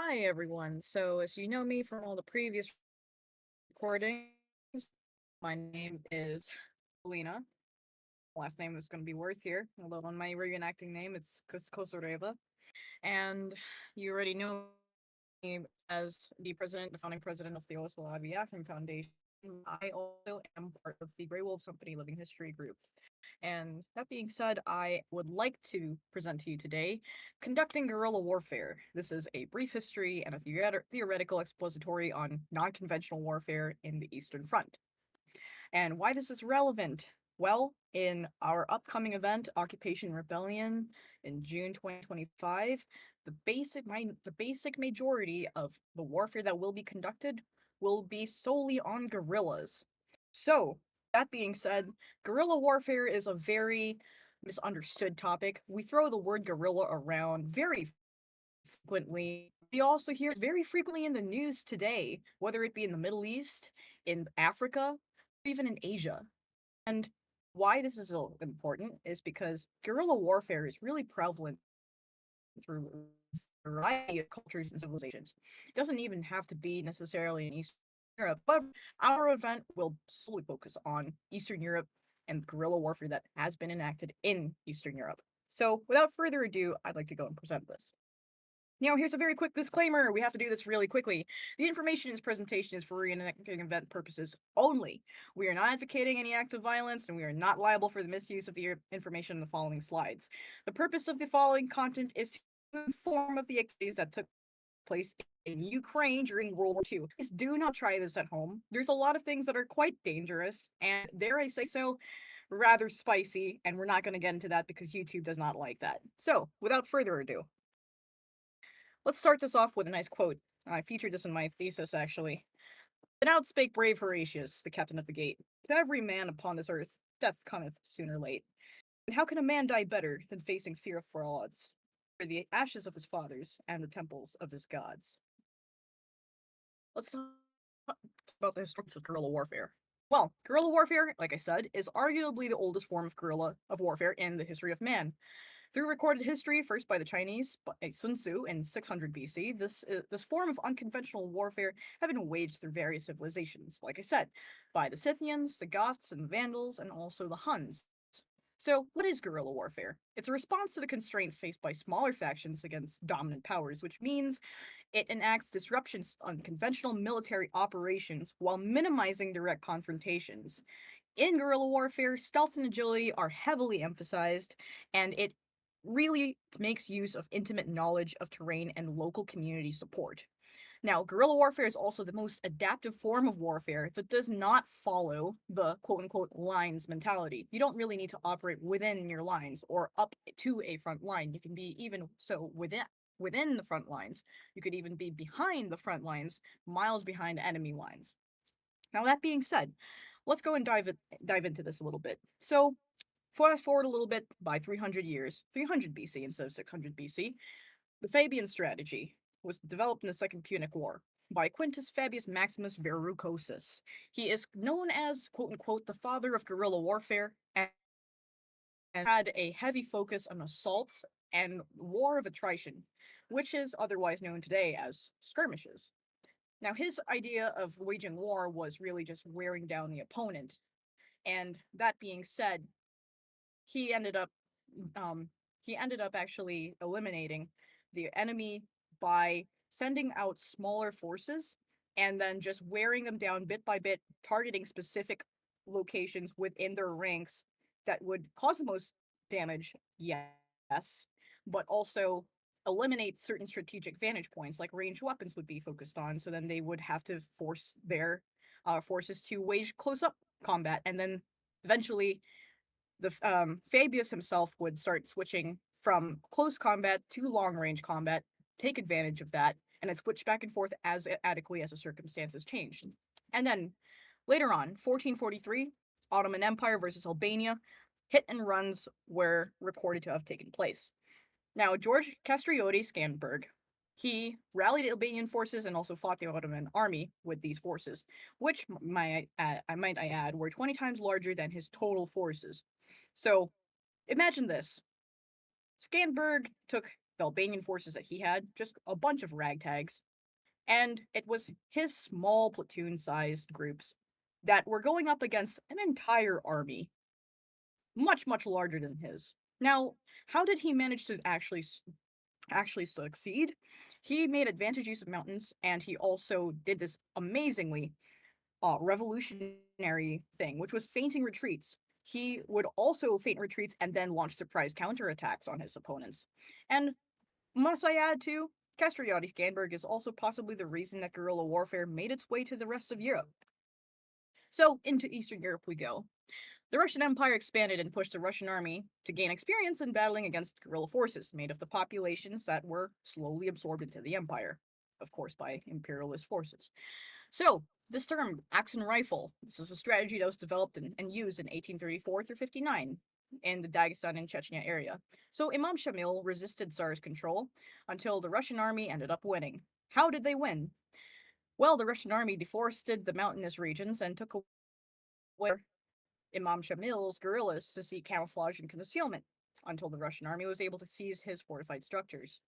Hi everyone. So as you know me from all the previous recordings, my name is Elena. Last name is going to be Worth here, although on my reenacting name it's Kosoreva. And you already know me as the founding president of the Oslo-Aviation Foundation. I also am part of the Grey Wolves Company Living History Group. And that being said, I would like to present to you today Conducting Guerrilla Warfare. This is a brief history and a theoretical expository on non-conventional warfare in the Eastern Front. And why this is relevant? Well, in our upcoming event, Occupation Rebellion, in June 2025, the basic majority of the warfare that will be conducted will be solely on guerrillas. So, that being said, guerrilla warfare is a very misunderstood topic. We throw the word guerrilla around very frequently. We also hear it very frequently in the news today, whether it be in the Middle East, in Africa, or even in Asia. And why this is so important is because guerrilla warfare is really prevalent through a variety of cultures and civilizations. It doesn't even have to be necessarily in Eastern Europe, but our event will solely focus on Eastern Europe and guerrilla warfare that has been enacted in Eastern Europe. So, without further ado, I'd like to go and present this. Now, here's a very quick disclaimer. We have to do this really quickly. The information in this presentation is for reenacting event purposes only. We are not advocating any acts of violence, and we are not liable for the misuse of the information in the following slides. The purpose of the following content is to inform of the activities that took place in Ukraine during World War II. Please do not try this at home. There's a lot of things that are quite dangerous, and dare I say so, rather spicy, and we're not going to get into that because YouTube does not like that. So, without further ado, let's start this off with a nice quote. I featured this in my thesis, actually. Then out spake brave Horatius, the captain of the gate. To every man upon this earth, death cometh soon or late. And how can a man die better than facing fear for all odds? For the ashes of his fathers and the temples of his gods. Let's talk about the historics of guerrilla warfare. Well, guerrilla warfare, like I said, is arguably the oldest form of guerrilla warfare in the history of man. Through recorded history, first by the Chinese, by Sun Tzu in 600 BC, this form of unconventional warfare had been waged through various civilizations, like I said, by the Scythians, the Goths, and the Vandals, and also the Huns. So, what is guerrilla warfare? It's a response to the constraints faced by smaller factions against dominant powers, which means it enacts disruptions on conventional military operations while minimizing direct confrontations. In guerrilla warfare, stealth and agility are heavily emphasized, and it really makes use of intimate knowledge of terrain and local community support. Now, guerrilla warfare is also the most adaptive form of warfare that does not follow the quote unquote lines mentality. You don't really need to operate within your lines or up to a front line. You can be even so within the front lines. You could even be behind the front lines, miles behind enemy lines. Now, that being said, let's go and dive into this a little bit. So, fast forward a little bit by 300 years, 300 BC instead of 600 BC, the Fabian strategy was developed in the Second Punic War by Quintus Fabius Maximus Verrucosus. He is known as, quote unquote, the father of guerrilla warfare and had a heavy focus on assaults and war of attrition, which is otherwise known today as skirmishes. Now, his idea of waging war was really just wearing down the opponent. And that being said, he ended up um, he ended up actually eliminating the enemy by sending out smaller forces and then just wearing them down bit by bit, targeting specific locations within their ranks that would cause the most damage, yes, but also eliminate certain strategic vantage points like ranged weapons would be focused on. So then they would have to force their forces to wage close up combat, and then eventually the Fabius himself would start switching from close combat to long range combat, take advantage of that, and then switch back and forth as adequately as the circumstances changed. And then later on, 1443, Ottoman Empire versus Albania, hit and runs were recorded to have taken place. Now, George Castrioti Scanberg, he rallied Albanian forces and also fought the Ottoman army with these forces, which I might add were 20 times larger than his total forces. So imagine this. Scanberg took the Albanian forces that he had, just a bunch of ragtags. And it was his small platoon sized groups that were going up against an entire army, much, much larger than his. Now, how did he manage to actually succeed? He made advantage use of mountains, and he also did this amazingly revolutionary thing, which was feinting retreats. He would also feint retreats and then launch surprise counterattacks on his opponents. And must I add too, Castrioti Scanberg is also possibly the reason that guerrilla warfare made its way to the rest of Europe. So into Eastern Europe we go. The Russian Empire expanded and pushed the Russian army to gain experience in battling against guerrilla forces made of the populations that were slowly absorbed into the empire, of course by imperialist forces. So, this term, axe and rifle, this is a strategy that was developed and used in 1834 through 59 in the Dagestan and Chechnya area. So Imam Shamil resisted Tsar's control until the Russian army ended up winning. How did they win? Well, the Russian army deforested the mountainous regions and took away Imam Shamil's guerrillas to seek camouflage and concealment until the Russian army was able to seize his fortified structures.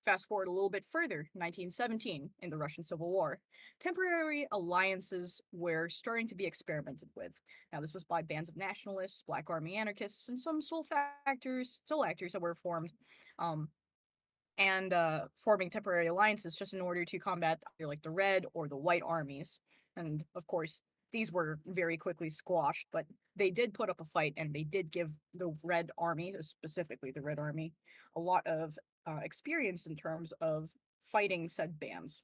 Fast forward a little bit further, 1917, in the Russian Civil War. Temporary alliances were starting to be experimented with. Now, this was by bands of nationalists, black army anarchists, and some soul actors that were formed, um, and forming temporary alliances just in order to combat either like the red or the white armies. And of course, these were very quickly squashed, but they did put up a fight and they did give the Red Army, specifically the Red Army, a lot of experience in terms of fighting said bands.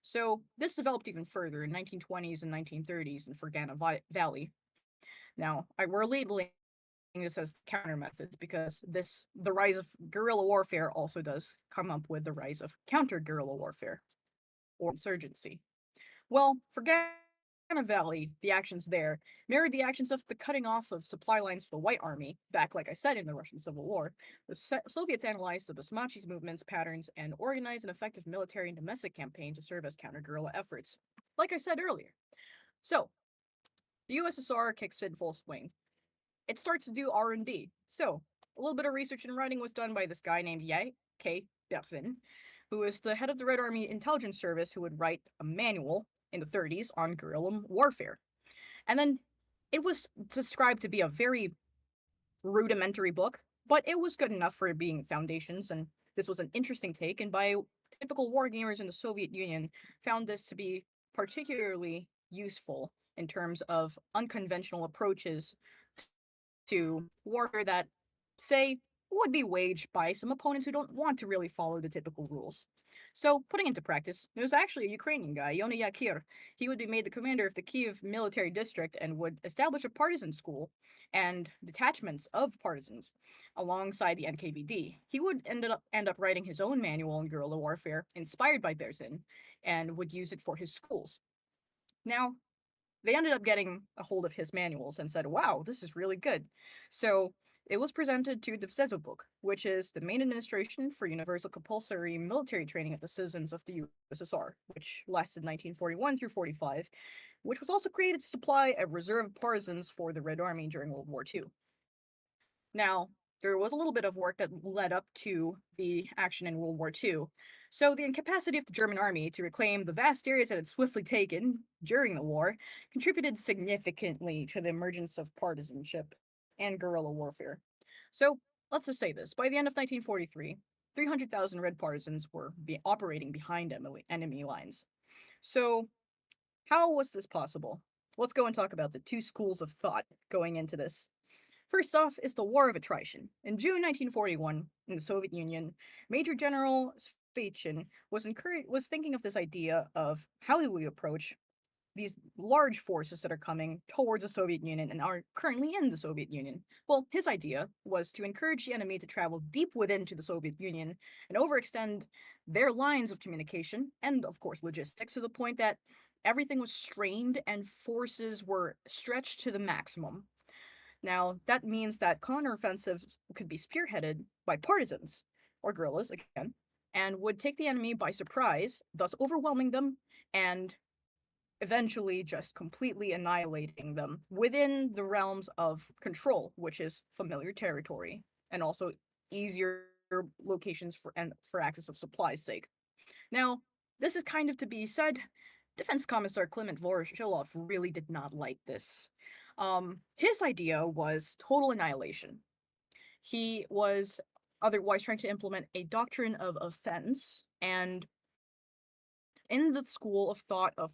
So this developed even further in 1920s and 1930s in Fergana Valley. Now, we're labeling this as counter methods because the rise of guerrilla warfare also does come up with the rise of counter guerrilla warfare or insurgency. Well, Fergana Valley, the actions there mirrored the actions of the cutting off of supply lines for the White Army back, like I said, in the Russian Civil War. The Soviets analyzed the Basmachi's movements, patterns, and organized an effective military and domestic campaign to serve as counter guerrilla efforts, like I said earlier. So, the USSR kicks in full swing. It starts to do R&D. So, a little bit of research and writing was done by this guy named K. Berzin, who was the head of the Red Army Intelligence Service, who would write a manual in the 30s on guerrilla warfare. And then it was described to be a very rudimentary book, but it was good enough for being foundations, and this was an interesting take, and by typical wargamers in the Soviet Union found this to be particularly useful in terms of unconventional approaches to warfare that, say, would be waged by some opponents who don't want to really follow the typical rules. So, putting into practice, there was actually a Ukrainian guy, Yona Yakir. He would be made the commander of the Kiev military district and would establish a partisan school and detachments of partisans alongside the NKVD. He would end up writing his own manual on guerrilla warfare, inspired by Berzin, and would use it for his schools. Now, they ended up getting a hold of his manuals and said, wow, this is really good. So it was presented to the Vsezobuk, which is the main administration for universal compulsory military training of the citizens of the USSR, which lasted 1941 through 45, which was also created to supply a reserve of partisans for the Red Army during World War II. Now, there was a little bit of work that led up to the action in World War II. So, the incapacity of the German army to reclaim the vast areas it had swiftly taken during the war contributed significantly to the emergence of partisanship and guerrilla warfare. So, let's just say this by the end of 1943, 300,000 Red partisans were operating behind enemy lines. So, how was this possible? Let's go and talk about the two schools of thought going into this. First off is the War of Attrition. In June 1941, in the Soviet Union, Major General Svechin was thinking of this idea of how do we approach these large forces that are coming towards the Soviet Union and are currently in the Soviet Union. Well, his idea was to encourage the enemy to travel deep within to the Soviet Union and overextend their lines of communication and, of course, logistics to the point that everything was strained and forces were stretched to the maximum. Now, that means that counteroffensives could be spearheaded by partisans, or guerrillas again, and would take the enemy by surprise, thus overwhelming them and eventually just completely annihilating them within the realms of control, which is familiar territory, and also easier locations for access of supplies' sake. Now, this is kind of to be said. Defense Commissar Clement Voroshilov really did not like this. His idea was total annihilation. He was otherwise trying to implement a doctrine of offense, and in the school of thought of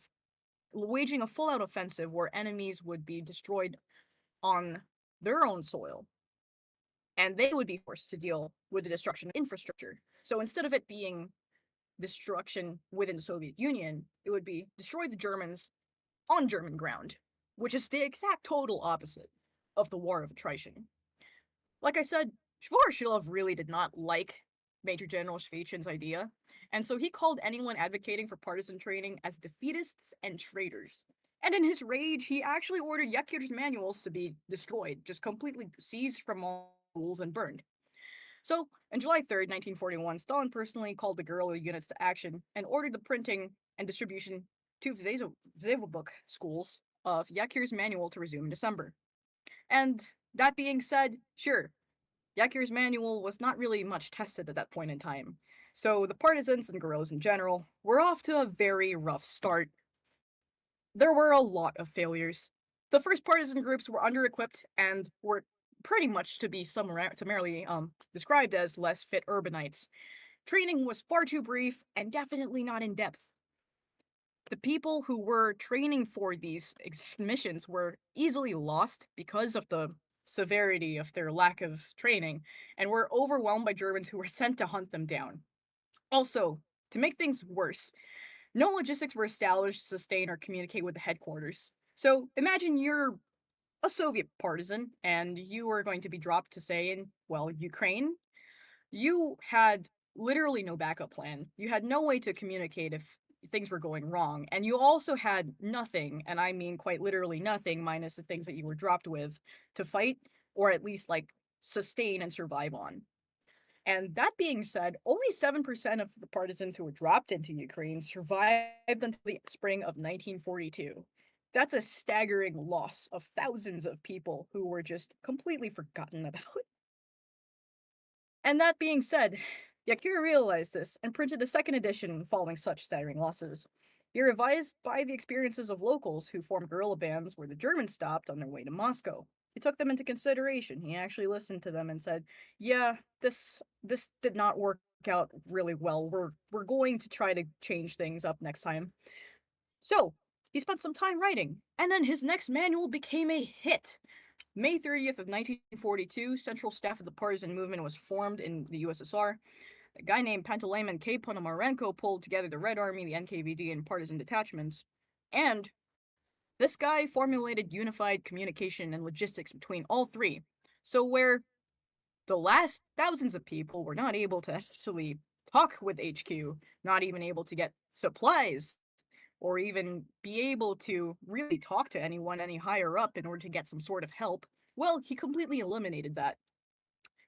waging a full out offensive where enemies would be destroyed on their own soil, and they would be forced to deal with the destruction of infrastructure. So instead of it being destruction within the Soviet Union, it would be destroy the Germans on German ground, which is the exact total opposite of the War of Attrition. Like I said, Shvorshilov really did not like Major General Shvechin's idea, and so he called anyone advocating for partisan training as defeatists and traitors. And in his rage, he actually ordered Yakir's manuals to be destroyed, just completely seized from all schools and burned. So, on July 3rd, 1941, Stalin personally called the guerrilla units to action and ordered the printing and distribution to Vzevobuk schools of Yakir's manual to resume in December. And that being said, sure, Yakir's manual was not really much tested at that point in time. So the partisans and guerrillas in general were off to a very rough start. There were a lot of failures. The first partisan groups were under-equipped and were pretty much to be summarily described as less fit urbanites. Training was far too brief and definitely not in depth. The people who were training for these missions were easily lost because of the severity of their lack of training and were overwhelmed by Germans who were sent to hunt them down. Also, to make things worse, no logistics were established to sustain or communicate with the headquarters. So imagine you're a Soviet partisan and you are going to be dropped to, say, in, well, Ukraine. You had literally no backup plan. You had no way to communicate if things were going wrong. And you also had nothing, and I mean quite literally nothing, minus the things that you were dropped with, to fight, or at least, like, sustain and survive on. And that being said, only 7% of the partisans who were dropped into Ukraine survived until the spring of 1942. That's a staggering loss of thousands of people who were just completely forgotten about. And that being said, Yakir realized this and printed a second edition following such staggering losses. He revised by the experiences of locals who formed guerrilla bands where the Germans stopped on their way to Moscow. He took them into consideration. He actually listened to them and said, "Yeah, this did not work out really well. We're going to try to change things up next time." So, he spent some time writing, and then his next manual became a hit. May 30th of 1942, Central Staff of the Partisan Movement was formed in the USSR. A guy named Panteleimon K. Ponomarenko pulled together the Red Army, the NKVD, and partisan detachments. And this guy formulated unified communication and logistics between all three. So where the last thousands of people were not able to actually talk with HQ, not even able to get supplies, or even be able to really talk to anyone any higher up in order to get some sort of help, well, he completely eliminated that.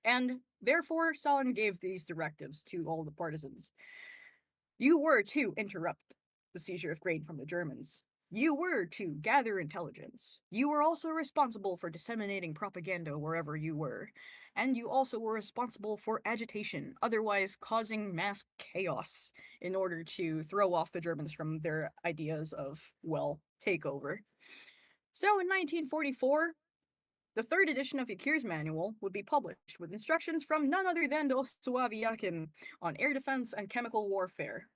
And therefore, Stalin gave these directives to all the partisans. You were to interrupt the seizure of grain from the Germans. You were to gather intelligence. You were also responsible for disseminating propaganda wherever you were. And you also were responsible for agitation, otherwise causing mass chaos in order to throw off the Germans from their ideas of, well, takeover. So in 1944, the third edition of Yakir's manual would be published with instructions from none other than Dostoevsky Yakin on air defense and chemical warfare.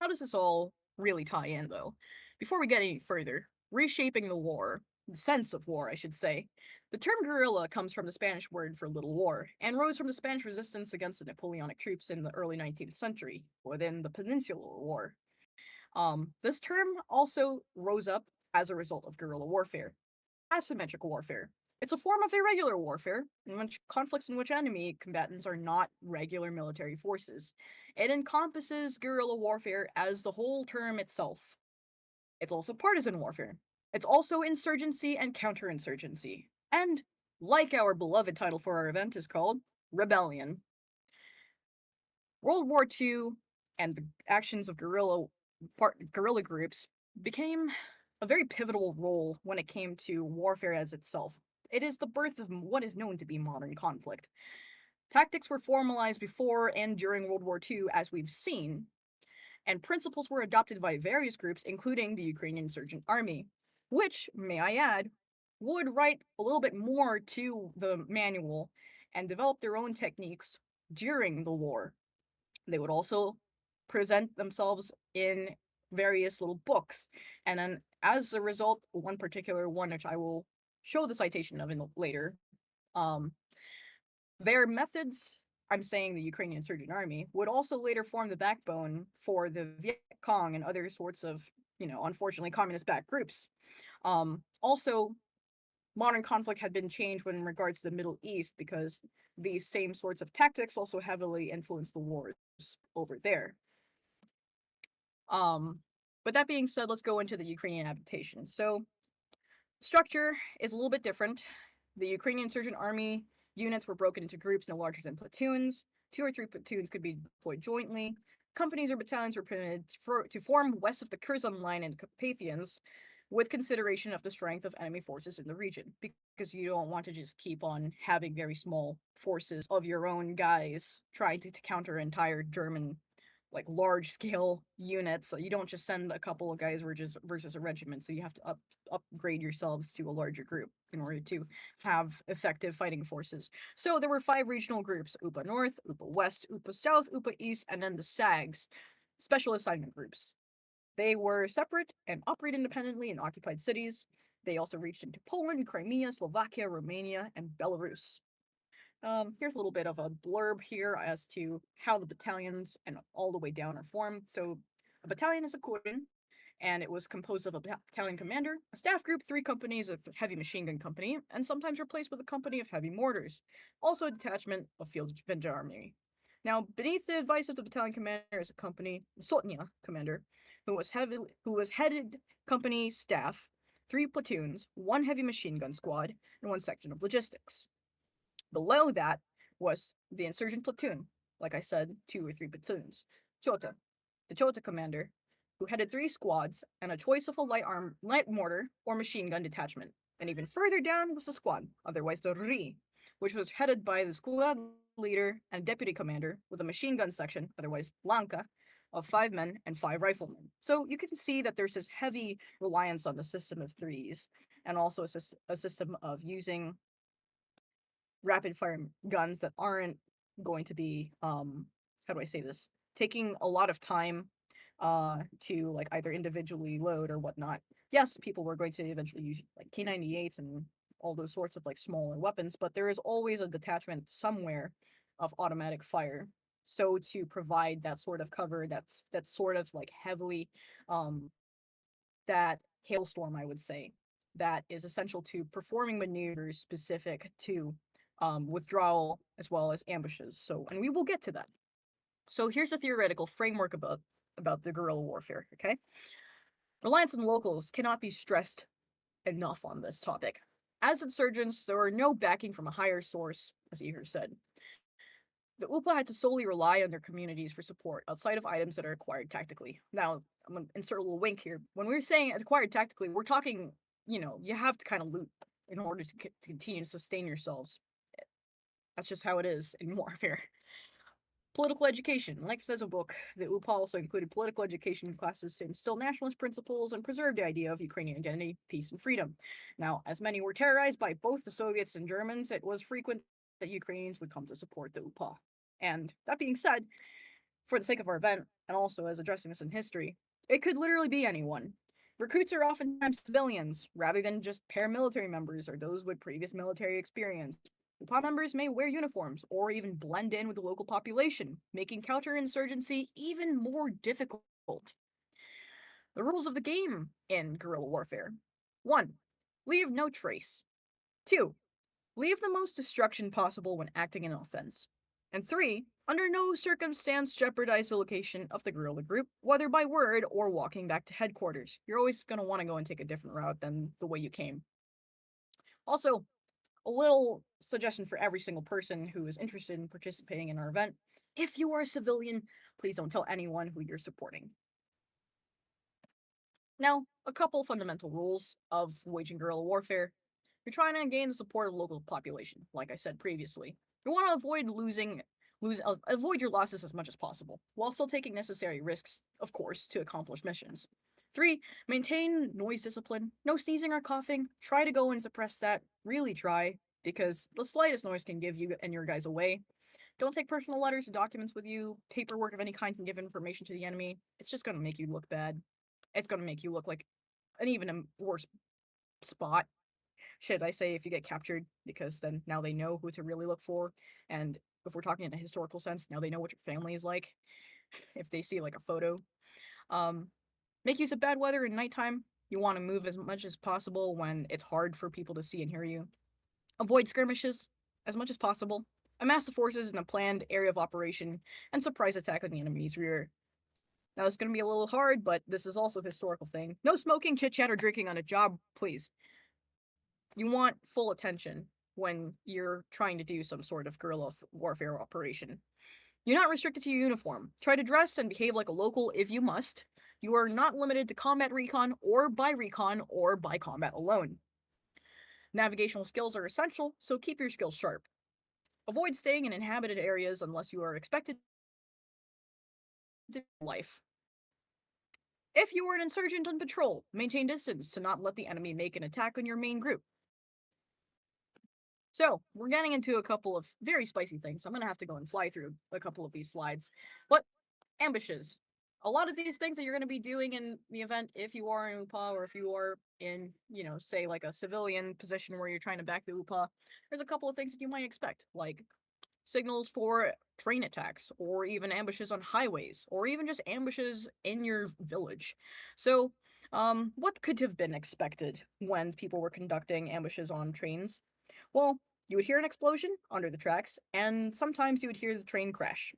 How does this all really tie in, though? Before we get any further, reshaping the war, the sense of war, I should say. The term guerrilla comes from the Spanish word for little war, and rose from the Spanish resistance against the Napoleonic troops in the early 19th century, within the Peninsular War. This term also rose up as a result of guerrilla warfare. Asymmetric warfare. It's a form of irregular warfare, in which conflicts in which enemy combatants are not regular military forces. It encompasses guerrilla warfare as the whole term itself. It's also partisan warfare. It's also insurgency and counterinsurgency. And, like our beloved title for our event is called, rebellion. World War II and the actions of guerrilla groups became a very pivotal role when it came to warfare as itself. It is the birth of what is known to be modern conflict. Tactics were formalized before and during World War II, as we've seen, and principles were adopted by various groups, including the Ukrainian Insurgent Army, which, may I add, would write a little bit more to the manual and develop their own techniques during the war. They would also present themselves in various little books, and then as a result, one particular one, which I will show the citation of in later, um, their methods, I'm saying the Ukrainian Insurgent Army, would also later form the backbone for the Viet Cong and other sorts of, unfortunately, communist backed groups. Also, modern conflict had been changed when in regards to the Middle East because these same sorts of tactics also heavily influenced the wars over there. Um, but that being said, let's go into the Ukrainian adaptation. So, structure is a little bit different. The Ukrainian Insurgent Army units were broken into groups no larger than platoons. 2 or 3 platoons could be deployed jointly. Companies or battalions were permitted to form west of the Curzon line and Carpathians with consideration of the strength of enemy forces in the region, because you don't want to just keep on having very small forces of your own guys trying to counter entire German like large scale units. So you don't just send a couple of guys versus a regiment. So you have to upgrade yourselves to a larger group in order to have effective fighting forces. So there were 5 regional groups: UPA North, UPA West, UPA South, UPA East, and then the SAGs, Special Assignment Groups. They were separate and operate independently in occupied cities. They also reached into Poland, Crimea, Slovakia, Romania, and Belarus. Here's a little bit of a blurb here as to how the battalions and all the way down are formed. So, a battalion is a kuren, and it was composed of a battalion commander, a staff group, 3 companies, a heavy machine gun company, and sometimes replaced with a company of heavy mortars. Also, a detachment of field gendarmerie. Now, beneath the advice of the battalion commander is a company, the Sotnya commander, who was headed company staff, 3 platoons, 1 heavy machine gun squad, and 1 section of logistics. Below that was the insurgent platoon, like I said, 2 or 3 platoons. Chota, the Chota commander, who headed 3 squads and a choice of a light mortar or machine gun detachment. And even further down was the squad, otherwise the RI, which was headed by the squad leader and deputy commander with a machine gun section, otherwise Lanka, of 5 men and 5 riflemen. So you can see that there's this heavy reliance on the system of threes, and also a system of using rapid fire guns that aren't going to be how do I say this? Taking a lot of time to like either individually load or whatnot. Yes, people were going to eventually use like K98s and all those sorts of like smaller weapons, but there is always a detachment somewhere of automatic fire. So to provide that sort of cover, that sort of like heavily that hailstorm, I would say, that is essential to performing maneuvers specific to withdrawal as well as ambushes. So, and we will get to that. So here's a theoretical framework about the guerrilla warfare. Okay, reliance on locals cannot be stressed enough on this topic. As insurgents, there are no backing from a higher source, as Ihor said. The UPA had to solely rely on their communities for support outside of items that are acquired tactically. Now, I'm going to insert a little wink here. When we're saying acquired tactically, we're talking, you have to kind of loot in order to continue to sustain yourselves. That's just how it is in warfare. Political education. Like says a book, the UPA also included political education classes to instill nationalist principles and preserve the idea of Ukrainian identity, peace, and freedom. Now, as many were terrorized by both the Soviets and Germans, it was frequent that Ukrainians would come to support the UPA. And that being said, for the sake of our event, and also as addressing this in history, it could literally be anyone. Recruits are oftentimes civilians, rather than just paramilitary members or those with previous military experience. UPA members may wear uniforms or even blend in with the local population, making counterinsurgency even more difficult. The rules of the game in guerrilla warfare: 1. Leave no trace. 2. Leave the most destruction possible when acting in offense. And 3. Under no circumstance jeopardize the location of the guerrilla group, whether by word or walking back to headquarters. You're always going to want to go and take a different route than the way you came. Also, a little suggestion for every single person who is interested in participating in our event: if you are a civilian, please don't tell anyone who you're supporting. Now, a couple fundamental rules of waging guerrilla warfare. You're trying to gain the support of the local population, like I said previously. You want to avoid your losses as much as possible, while still taking necessary risks, of course, to accomplish missions. 3. Maintain noise discipline. No sneezing or coughing. Try to go and suppress that. Really try, because the slightest noise can give you and your guys away. Don't take personal letters and documents with you. Paperwork of any kind can give information to the enemy. It's just going to make you look bad. It's going to make you look like an even worse spot, should I say, if you get captured, because then now they know who to really look for. And if we're talking in a historical sense, now they know what your family is like if they see like a photo. Um, Make use of bad weather and nighttime. You want to move as much as possible when it's hard for people to see and hear you. Avoid skirmishes as much as possible. Amass the forces in a planned area of operation and surprise attack on the enemy's rear. Now, it's going to be a little hard, but this is also a historical thing. No smoking, chit chat, or drinking on a job, please. You want full attention when you're trying to do some sort of guerrilla warfare operation. You're not restricted to your uniform. Try to dress and behave like a local if you must. You are not limited to combat recon or by combat alone. Navigational skills are essential, so keep your skills sharp. Avoid staying in inhabited areas unless you are expected to life. If you are an insurgent on patrol, maintain distance to not let the enemy make an attack on your main group. So, we're getting into a couple of very spicy things, so I'm going to have to go and fly through a couple of these slides. But, ambushes. A lot of these things that you're going to be doing in the event, if you are in UPA or if you are in, say like a civilian position where you're trying to back the UPA, there's a couple of things that you might expect, like signals for train attacks, or even ambushes on highways, or even just ambushes in your village. So, what could have been expected when people were conducting ambushes on trains? Well, you would hear an explosion under the tracks, and sometimes you would hear the train crash.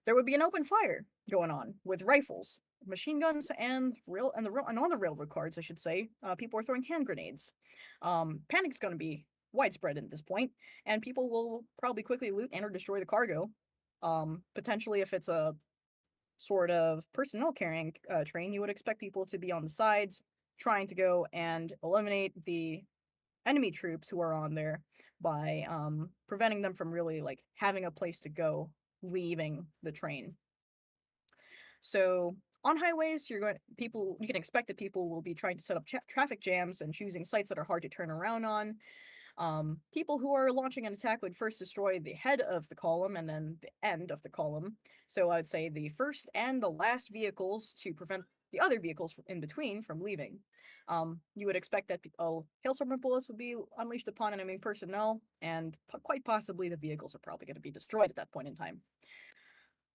There would be an open fire going on with rifles, machine guns, and on the railroad cars, I should say. People are throwing hand grenades. Panic's going to be widespread at this point, and people will probably quickly loot and or destroy the cargo. Potentially, if it's a sort of personnel carrying train, you would expect people to be on the sides, trying to go and eliminate the enemy troops who are on there by preventing them from really like having a place to go leaving the train. So on highways, you can expect that people will be trying to set up traffic jams and choosing sites that are hard to turn around on. People who are launching an attack would first destroy the head of the column and then the end of the column. So I'd say the first and the last vehicles to prevent the other vehicles in between from leaving. You would expect that hailstorm of bullets would be unleashed upon enemy personnel, and quite possibly the vehicles are probably going to be destroyed at that point in time.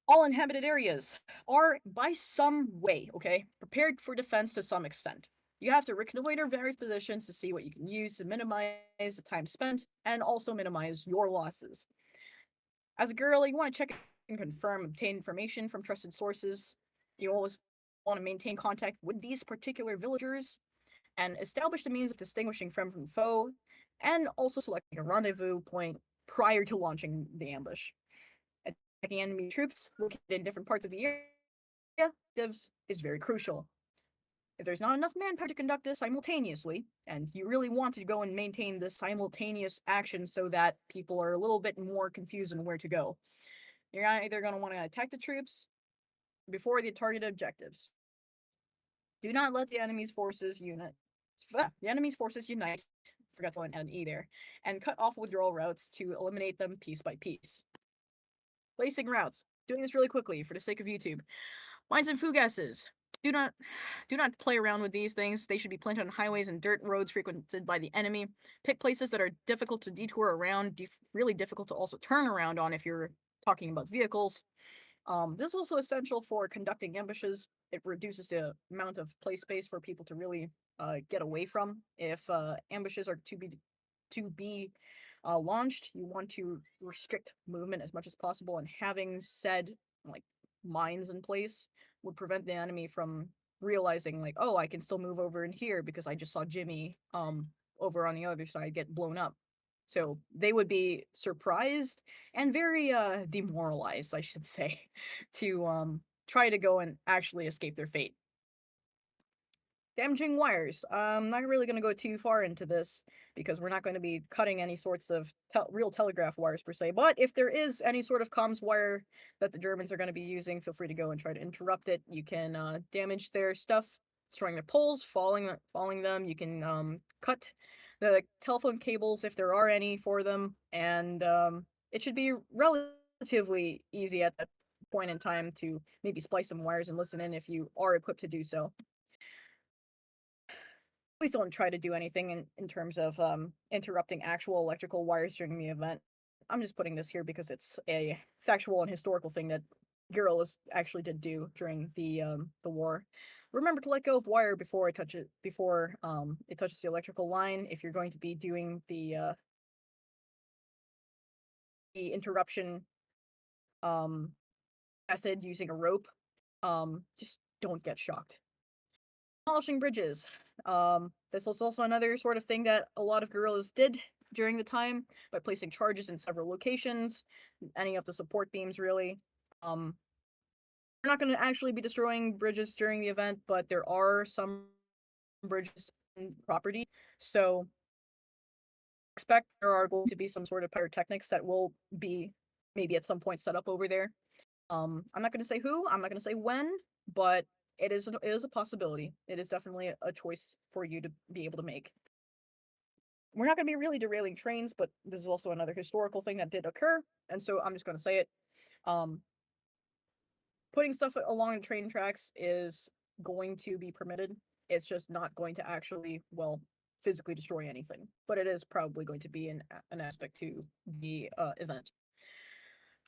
All inhabited areas are, by some way, prepared for defense to some extent. You have to reconnoiter various positions to see what you can use to minimize the time spent and also minimize your losses. As a guerrilla, you want to check and confirm, obtain information from trusted sources. You always want to maintain contact with these particular villagers and establish the means of distinguishing friend from foe, and also selecting a rendezvous point prior to launching the ambush. Attacking enemy troops located in different parts of the area is very crucial. If there's not enough manpower to conduct this simultaneously, and you really want to go and maintain this simultaneous action so that people are a little bit more confused on where to go, you're either going to want to attack the troops before the targeted objectives. Do not let the enemy's forces unite. Forgot to add an E there, and cut off withdrawal routes to eliminate them piece by piece. Placing routes. Doing this really quickly for the sake of YouTube. Mines and fugazes. Do not play around with these things. They should be planted on highways and dirt roads frequented by the enemy. Pick places that are difficult to detour around, really difficult to also turn around on if you're talking about vehicles. This is also essential for conducting ambushes. It reduces the amount of play space for people to really get away from. If ambushes are to be launched, you want to restrict movement as much as possible, and having said like mines in place would prevent the enemy from realizing like, oh, I can still move over in here because I just saw Jimmy over on the other side get blown up. So they would be surprised and very demoralized, I should say, to try to go and actually escape their fate. Damaging wires. I'm not really going to go too far into this because we're not going to be cutting any sorts of real telegraph wires per se. But if there is any sort of comms wire that the Germans are going to be using, feel free to go and try to interrupt it. You can damage their stuff, destroying their poles, falling them. You can cut the telephone cables if there are any for them, and it should be relatively easy at that point in time to maybe splice some wires and listen in if you are equipped to do so. Please don't try to do anything in terms of interrupting actual electrical wires during the event. I'm just putting this here because it's a factual and historical thing that guerrillas actually did do during the war. Remember to let go of wire before it touches the electrical line. If you're going to be doing the interruption um method using a rope, just don't get shocked. Demolishing bridges. This was also another sort of thing that a lot of guerrillas did during the time by placing charges in several locations, any of the support beams really. We're not going to actually be destroying bridges during the event, but there are some bridges in property, so expect there are going to be some sort of pyrotechnics that will be maybe at some point set up over there. I'm not going to say who, I'm not going to say when, but it is a possibility. It is definitely a choice for you to be able to make. We're not going to be really derailing trains, but this is also another historical thing that did occur, and so I'm just going to say it. Um, Putting stuff along the train tracks is going to be permitted. It's just not going to actually, well, physically destroy anything, but it is probably going to be an aspect to the event.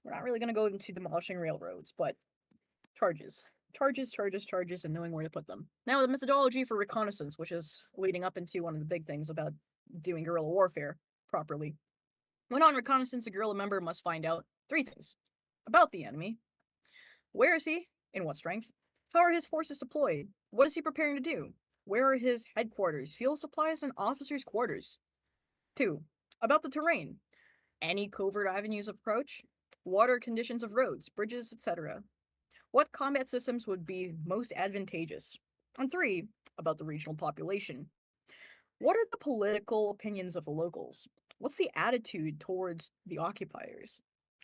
We're not really going to go into demolishing railroads, but charges. Charges, and knowing where to put them. Now, the methodology for reconnaissance, which is leading up into one of the big things about doing guerrilla warfare properly. When on reconnaissance, a guerrilla member must find out three things about the enemy. Where is he? In what strength? How are his forces deployed? What is he preparing to do? Where are his headquarters, fuel supplies, and officers' quarters? 2. About the terrain. Any covert avenues of approach? What are conditions of roads, bridges, etc.? What combat systems would be most advantageous? And 3. About the regional population. What are the political opinions of the locals? What's the attitude towards the occupiers?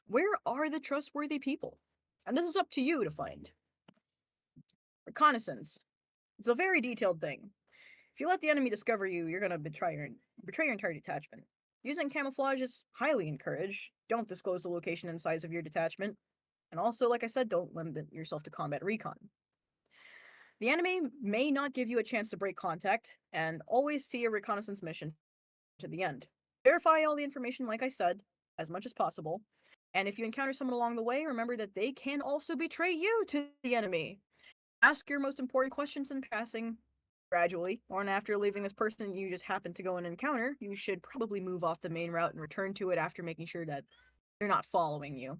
Where are the trustworthy people? And this is up to you to find. Reconnaissance. It's a very detailed thing. If you let the enemy discover you, you're going to betray your entire detachment. Using camouflage is highly encouraged. Don't disclose the location and size of your detachment. And also, like I said, don't limit yourself to combat recon. The enemy may not give you a chance to break contact, and always see a reconnaissance mission to the end. Verify all the information, like I said, as much as possible. And if you encounter someone along the way, remember that they can also betray you to the enemy. Ask your most important questions in passing gradually, or after leaving this person you just happen to go and encounter, you should probably move off the main route and return to it after making sure that they're not following you.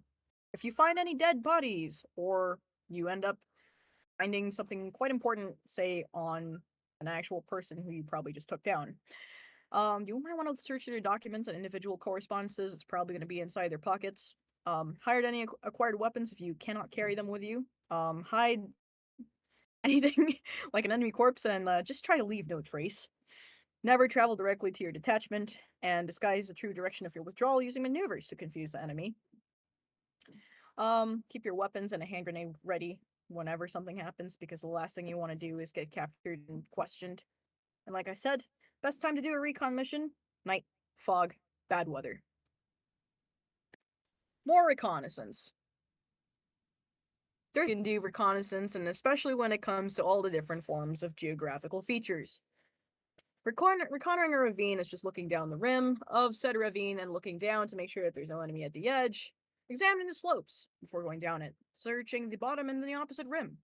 If you find any dead bodies, or you end up finding something quite important, say on an actual person who you probably just took down, you might want to search their documents and individual correspondences. It's probably going to be inside their pockets. Hide any acquired weapons if you cannot carry them with you. Hide anything like an enemy corpse, and just try to leave no trace. Never travel directly to your detachment, and disguise the true direction of your withdrawal using maneuvers to confuse the enemy. Keep your weapons and a hand grenade ready whenever something happens, because the last thing you want to do is get captured and questioned. And like I said, best time to do a recon mission: night, fog, bad weather. More reconnaissance. You can do reconnaissance, and especially when it comes to all the different forms of geographical features. Reconnoitering a ravine is just looking down the rim of said ravine and looking down to make sure that there's no enemy at the edge. Examining the slopes before going down it. Searching the bottom and the opposite rim.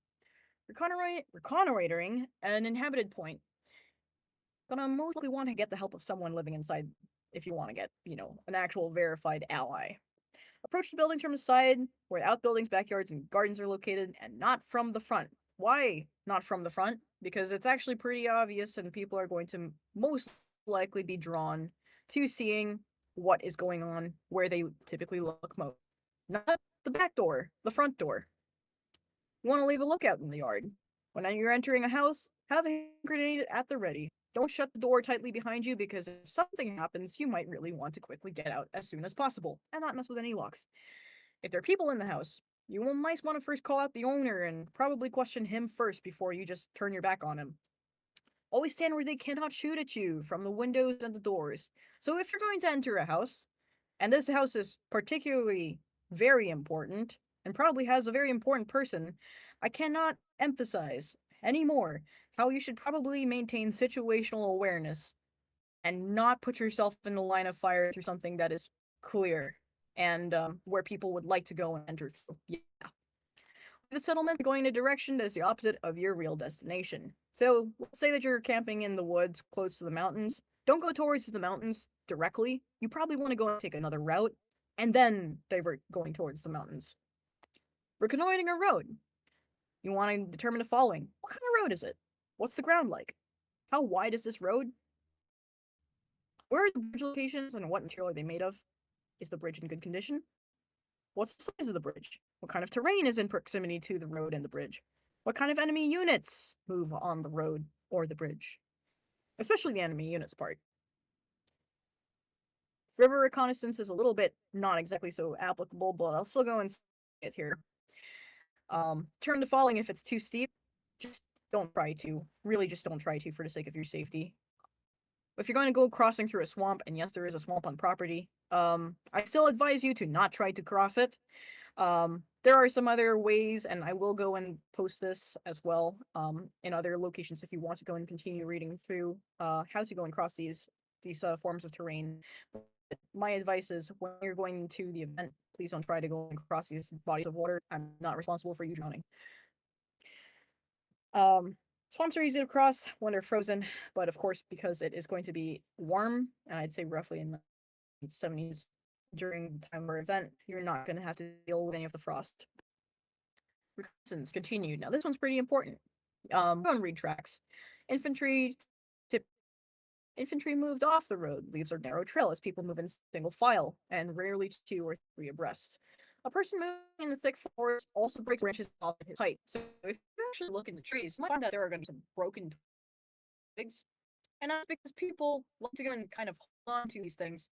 Reconnoitering an inhabited point. Gonna mostly want to get the help of someone living inside if you want to get, an actual verified ally. Approach the buildings from the side, where outbuildings, backyards, and gardens are located, and not from the front. Why not from the front? Because it's actually pretty obvious, and people are going to most likely be drawn to seeing what is going on where they typically look most. Not the back door, the front door. You want to leave a lookout in the yard. When you're entering a house, Have a grenade at the ready. Don't shut the door tightly behind you because if something happens, you might really want to quickly get out as soon as possible and not mess with any locks. If there are people in the house, you might want to first call out the owner and probably question him first before you just turn your back on him. Always stand where they cannot shoot at you from the windows and the doors. So if you're going to enter a house, and this house is particularly very important and probably has a very important person, I cannot emphasize anymore how you should probably maintain situational awareness and not put yourself in the line of fire through something that is clear and where people would like to go and enter through. Yeah. The settlement going in a direction that is the opposite of your real destination. So, let's say that you're camping in the woods close to the mountains. Don't go towards the mountains directly. You probably want to go and take another route and then divert going towards the mountains. Reconnoitering a road. You want to determine the following. What kind of road is it? What's the ground like? How wide is this road? Where are the bridge locations and what material are they made of? Is the bridge in good condition? What's the size of the bridge? What kind of terrain is in proximity to the road and the bridge? What kind of enemy units move on the road or the bridge? Especially the enemy units part. River reconnaissance is a little bit not exactly so applicable, but I'll still go and say it here. Turn to falling if it's too steep. Just don't try to. Really, just don't try to for the sake of your safety. If you're going to go crossing through a swamp, and yes, there is a swamp on property, I still advise you to not try to cross it. There are some other ways, and I will go and post this as well in other locations if you want to go and continue reading through how to go and cross these forms of terrain. But my advice is when you're going to the event, please don't try to go and cross these bodies of water. I'm not responsible for you drowning. Swamps are easy to cross when they're frozen, but of course, because it is going to be warm, and I'd say roughly in the 70s during the time of our event, you're not going to have to deal with any of the frost. Reconnaissance continued. Now this one's pretty important. Go and read tracks. Infantry tip Infantry moved off the road, leaves a narrow trail as people move in single file, and rarely two or three abreast. A person moving in the thick forest also breaks branches off at his height. So if you actually look in the trees, you might find that there are going to be some broken twigs. And that's because people like to go and kind of hold on to these things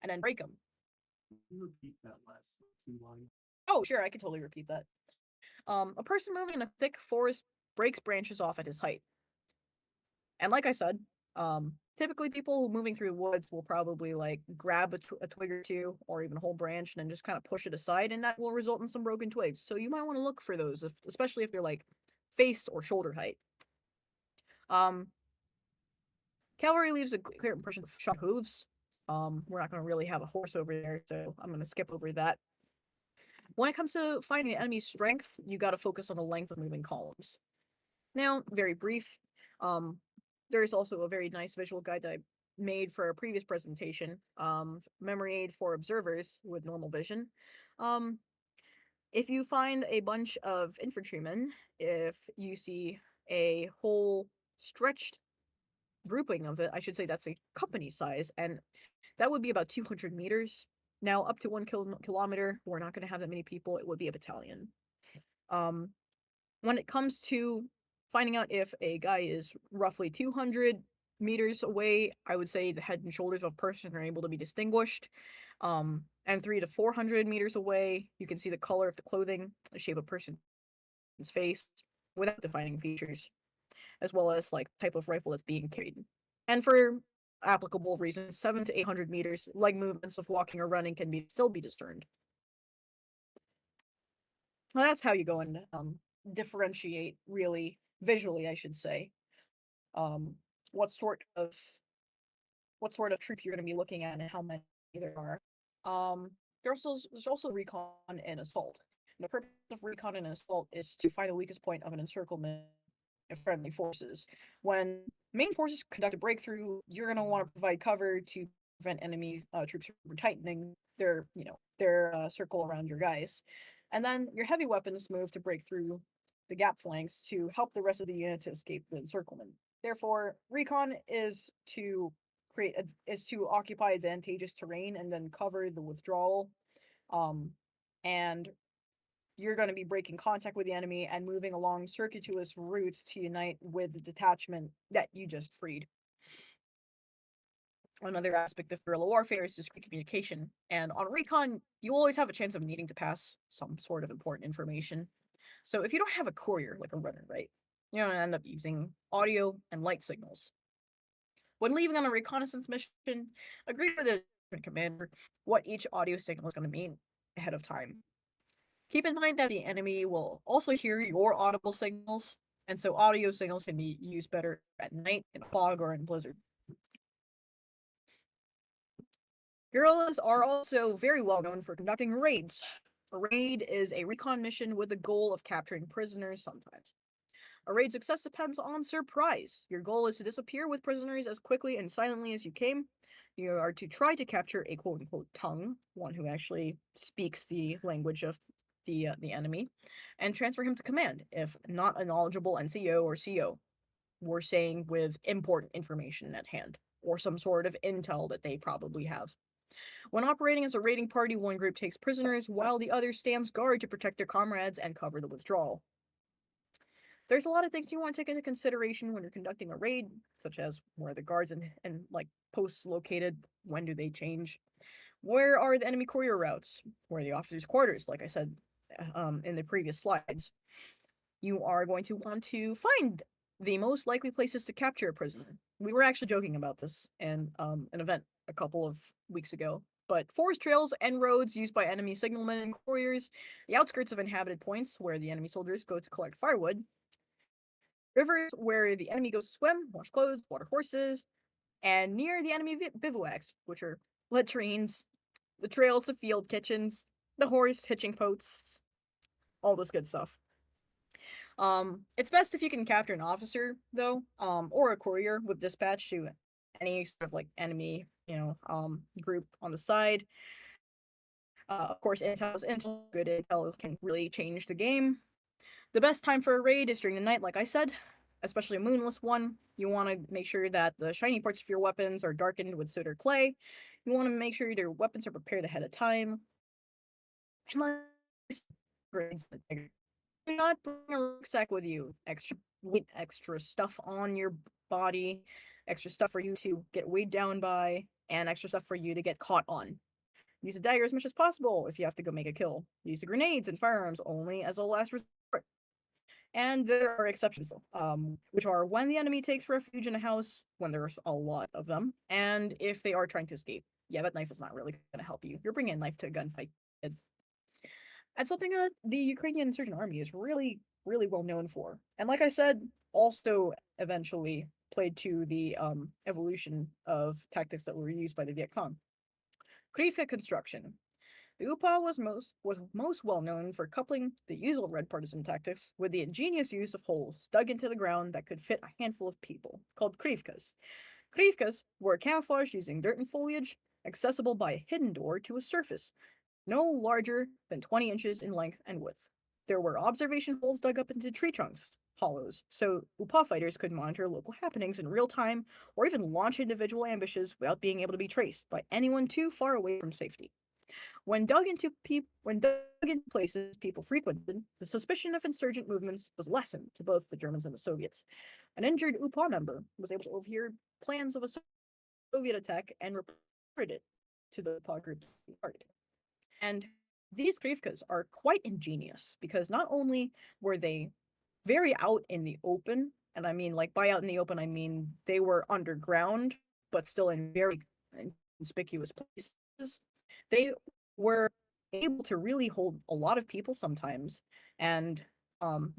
and then break them. Can you repeat that last two lines? Oh, sure, I can totally repeat that. A person moving in a thick forest breaks branches off at his height. And like I said, typically people moving through the woods will probably like grab a twig or two or even a whole branch and then just kind of push it aside, and that will result in some broken twigs. So you might want to look for those, especially if they're like face or shoulder height. Um, Cavalry leaves a clear impression of shod hooves. We're not going to really have a horse over there, so I'm going to skip over that. When it comes to finding the enemy's strength, you got to focus on the length of moving columns. Now, very brief. There's also a very nice visual guide that I made for a previous presentation, memory aid for observers with normal vision. If you find a bunch of infantrymen, if you see a whole stretched grouping of it, I should say that's a company size, and that would be about 200 meters. Now, up to 1 kilometer, we're not going to have that many people. It would be a battalion. When it comes to finding out if a guy is roughly 200 meters away, I would say the head and shoulders of a person are able to be distinguished. And 300 to 400 meters away, you can see the color of the clothing, the shape of a person's face, without defining features, as well as like type of rifle that's being carried. And for applicable reasons, 700 to 800 meters, leg movements of walking or running can still be discerned. Well, that's how you go and differentiate, really visually, I should say, um, what sort of troop you're going to be looking at and how many there are. Um, there's also recon and assault. And the purpose of recon and assault is to find the weakest point of an encirclement of friendly forces. When main forces conduct a breakthrough, you're going to want to provide cover to prevent enemy troops from tightening their circle around your guys. And then your heavy weapons move to break through the gap flanks to help the rest of the unit to escape the encirclement. Therefore, recon is to occupy advantageous terrain and then cover the withdrawal. And you're going to be breaking contact with the enemy and moving along circuitous routes to unite with the detachment that you just freed. Another aspect of guerrilla warfare is discreet communication, and on recon, you always have a chance of needing to pass some sort of important information. So if you don't have a courier, like a runner, right, you're going to end up using audio and light signals. When leaving on a reconnaissance mission, agree with the commander what each audio signal is going to mean ahead of time. Keep in mind that the enemy will also hear your audible signals, and so audio signals can be used better at night, in fog, or in blizzard. Guerrillas are also very well known for conducting raids. A raid is a recon mission with the goal of capturing prisoners sometimes. A raid's success depends on surprise. Your goal is to disappear with prisoners as quickly and silently as you came. You are to try to capture a quote-unquote tongue, one who actually speaks the language of the enemy, and transfer him to command, if not a knowledgeable NCO or CO. We're saying with important information at hand, or some sort of intel that they probably have. When operating as a raiding party, one group takes prisoners while the other stands guard to protect their comrades and cover the withdrawal. There's a lot of things you want to take into consideration when you're conducting a raid, such as where are the guards and like posts located, when do they change, where are the enemy courier routes, where are the officers' quarters, like I said in the previous slides. You are going to want to find the most likely places to capture a prisoner. We were actually joking about this in an event a couple of weeks ago. But forest trails and roads used by enemy signalmen and couriers, the outskirts of inhabited points where the enemy soldiers go to collect firewood, rivers where the enemy goes to swim, wash clothes, water horses, and near the enemy bivouacs, which are latrines, the trails of field kitchens, the horse hitching posts, all this good stuff. It's best if you can capture an officer, though, or a courier with dispatch to any sort of like enemy, group on the side. Of course, intel, good intel can really change the game. The best time for a raid is during the night, like I said, especially a moonless one. You want to make sure that the shiny parts of your weapons are darkened with soot or clay. You want to make sure your weapons are prepared ahead of time. And grades, do not bring a rucksack with you. Extra weight, extra stuff on your body, extra stuff for you to get weighed down by, and extra stuff for you to get caught on. Use a dagger as much as possible if you have to go make a kill. Use the grenades and firearms only as a last resort. And there are exceptions, which are when the enemy takes refuge in a house, when there's a lot of them, and if they are trying to escape. Yeah, that knife is not really going to help you. You're bringing a knife to a gunfight. And something that the Ukrainian insurgent army is really, really well known for. And like I said, also eventually played to the evolution of tactics that were used by the Viet Cong. Krivka construction. The UPA was most well known for coupling the usual red partisan tactics with the ingenious use of holes dug into the ground that could fit a handful of people, called krivkas. Krivkas were camouflaged using dirt and foliage, accessible by a hidden door to a surface no larger than 20 inches in length and width. There were observation holes dug up into tree trunks, hollows, so UPA fighters could monitor local happenings in real time or even launch individual ambushes without being able to be traced by anyone too far away from safety. When dug into places people frequented, the suspicion of insurgent movements was lessened to both the Germans and the Soviets. An injured UPA member was able to overhear plans of a Soviet attack and reported it to the UPA group targeted. And these krivkas are quite ingenious because not only were they very out in the open, and I mean, like, by out in the open, I mean they were underground, but still in very conspicuous places, they were able to really hold a lot of people sometimes. And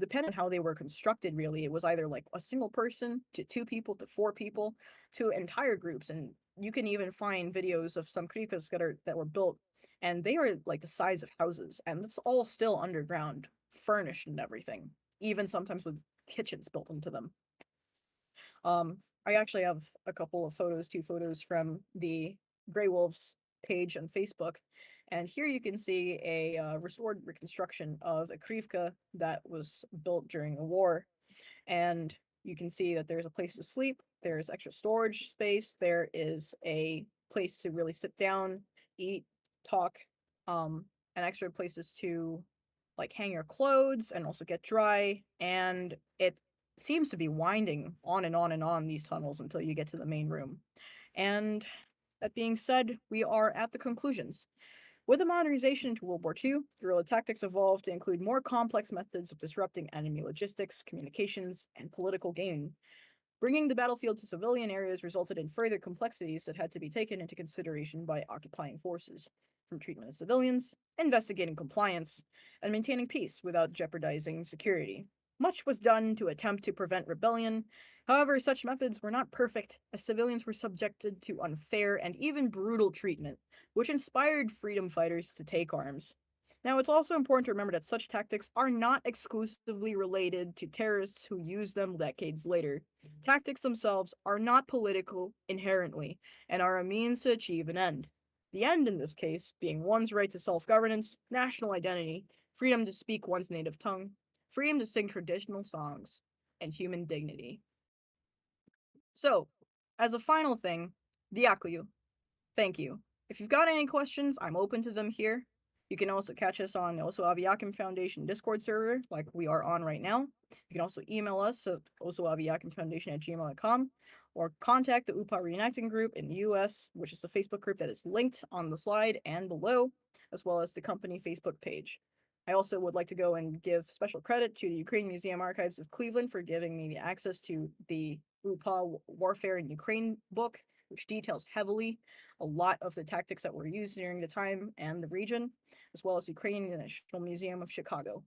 depending on how they were constructed, really, it was either like a single person to two people to four people to entire groups. And you can even find videos of some krivkas that were built and they are like the size of houses, and it's all still underground, furnished and everything, even sometimes with kitchens built into them. I actually have a couple of photos, two photos from the Grey Wolves page on Facebook, and here you can see a restored reconstruction of a krivka that was built during the war, and you can see that there's a place to sleep, there's extra storage space, there is a place to really sit down, eat, talk, and extra places to like hang your clothes and also get dry, and it seems to be winding on and on and on these tunnels until you get to the main room. And that being said, we are at the conclusions. With the modernization into World War II, guerrilla tactics evolved to include more complex methods of disrupting enemy logistics, communications, and political gain. Bringing the battlefield to civilian areas resulted in further complexities that had to be taken into consideration by occupying forces, from treatment of civilians, investigating compliance, and maintaining peace without jeopardizing security. Much was done to attempt to prevent rebellion. However, such methods were not perfect, as civilians were subjected to unfair and even brutal treatment, which inspired freedom fighters to take arms. Now, it's also important to remember that such tactics are not exclusively related to terrorists who use them decades later. Tactics themselves are not political inherently, and are a means to achieve an end. The end in this case being one's right to self governance, national identity, freedom to speak one's native tongue, freedom to sing traditional songs, and human dignity. So, as a final thing, Diakuyu, thank you. If you've got any questions, I'm open to them here. You can also catch us on the Oso Aviakim Foundation Discord server, like we are on right now. You can also email us at osoaviakimfoundation@gmail.com, or contact the UPA Reenacting Group in the US, which is the Facebook group that is linked on the slide and below, as well as the company Facebook page. I also would like to go and give special credit to the Ukraine Museum Archives of Cleveland for giving me the access to the UPA Warfare in Ukraine book, which details heavily a lot of the tactics that were used during the time and the region, as well as Ukrainian National Museum of Chicago.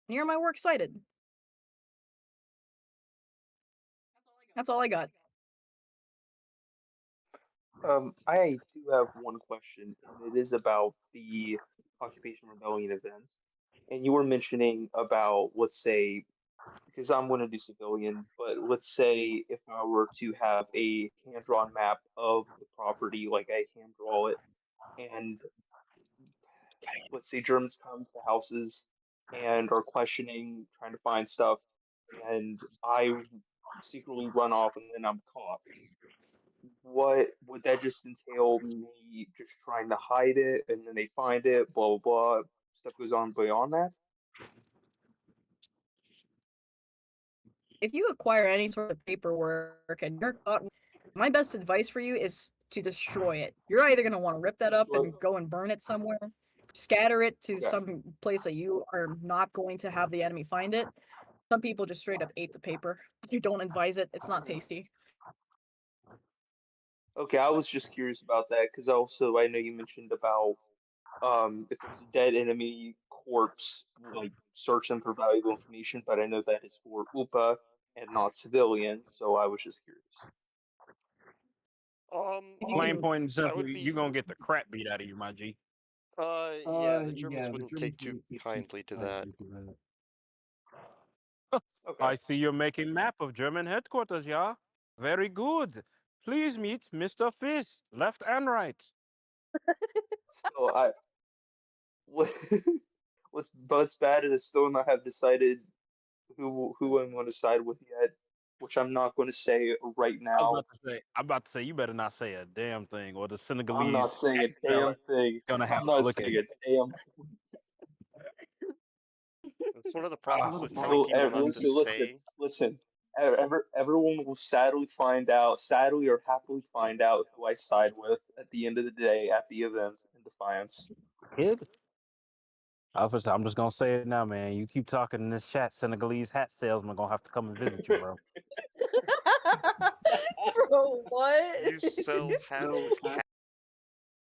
Near my works cited. That's all I got. I do have one question, and it is about the Occupation Rebellion event. And you were mentioning about, let's say, because I'm going to do civilian, but let's say if I were to have a hand-drawn map of the property, like I hand draw it, and let's say Germans come to houses and are questioning, trying to find stuff, and I secretly run off and then I'm caught. What would that just entail me just trying to hide it and then they find it, blah blah blah. Stuff goes on beyond that. If you acquire any sort of paperwork and you're caught, my best advice for you is to destroy it. You're either going to want to rip that up and go and burn it somewhere, scatter it to Yes. some place that you are not going to have the enemy find it. Some people just straight up ate the paper. You don't advise it, it's not tasty. Okay, I was just curious about that because also I know you mentioned about if there's a dead enemy corpse, like search them for valuable information, but I know that is for UPA and not civilians, so I was just curious. If you Plain can, point and that would simply, you're be gonna get the crap beat out of you, my G. yeah, the Germans the wouldn't Germans take too wouldn't take too kindly to that. kindly to Okay. I see you're making map of German headquarters, yeah? Very good. Please meet Mr. Fist, left and right. So what what's bad is I still not have decided who I'm going to side with yet, which I'm not going to say right now. I'm about to say, you better not say a damn thing, or the I'm not Senegalese saying a damn thing. gonna have I'm to not look at saying you. a damn. That's one of the problems with telling So, people not to say. listen. Everyone will sadly find out, sadly or happily find out who I side with at the end of the day at the event in Defiance. Kid? I'm just gonna say it now, man. You keep talking in this chat, Senegalese hat salesman gonna have to come and visit you, bro. bro, what? You sell hats with